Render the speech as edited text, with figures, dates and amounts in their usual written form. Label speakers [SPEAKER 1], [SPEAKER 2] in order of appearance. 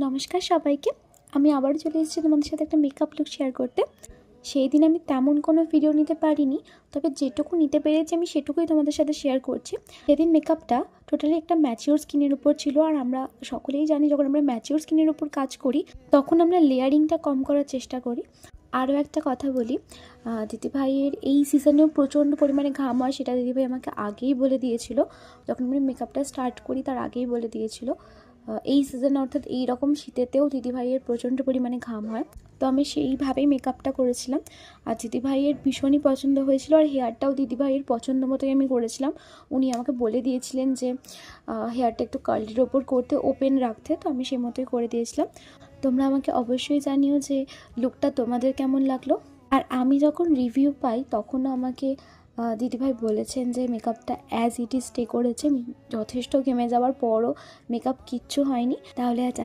[SPEAKER 1] নমস্কার সবাইকে। আমি আবারও চলে এসেছি তোমাদের সাথে একটা মেকআপ লুক শেয়ার করতে। সেই দিন আমি তেমন কোনো ভিডিও নিতে পারিনি, তবে যেটুকু নিতে পেরেছি আমি সেটুকুই তোমাদের সাথে শেয়ার করছি। সেদিন মেকআপটা টোটালি একটা ম্যাচিওর স্কিনের উপর ছিল, আর আমরা সকলেই জানি যখন আমরা ম্যাচিওর স্কিনের উপর কাজ করি তখন আমরা লেয়ারিংটা কম করার চেষ্টা করি। আরও একটা কথা বলি, দিদিভাইয়ের এই সিজনেও প্রচণ্ড পরিমাণে ঘাম হয়, সেটা দিদিভাই আমাকে আগেই বলে দিয়েছিল। যখন আমি মেকআপটা স্টার্ট করি তার আগেই বলে দিয়েছিল। এই সিজনে অর্থাৎ এই রকম শীতেতেও দিদিভাইয়ের প্রচণ্ড পরিমাণে ঘাম হয়, তো আমি সেইভাবেই মেকআপটা করেছিলাম। আর দিদিভাইয়ের ভীষণই পছন্দ হয়েছিল, আর হেয়ারটাও দিদিভাইয়ের পছন্দ মতোই আমি করেছিলাম। উনি আমাকে বলে দিয়েছিলেন যে হেয়ারটা একটু কার্লির ওপর করতে, ওপেন রাখতে, তো আমি সেই মতোই করে দিয়েছিলাম। তোমরা আমাকে অবশ্যই জানিও যে লুকটা তোমাদের কেমন লাগলো। আর আমি যখন রিভিউ পাই তখনও আমাকে দিদিভাই বলেছেন যে মেকআপটা অ্যাজ ইট ইজ স্টে করেছে, যথেষ্ট ঘেমে যাওয়ার পরও মেকআপ কিচ্ছু হয়নি। তাহলে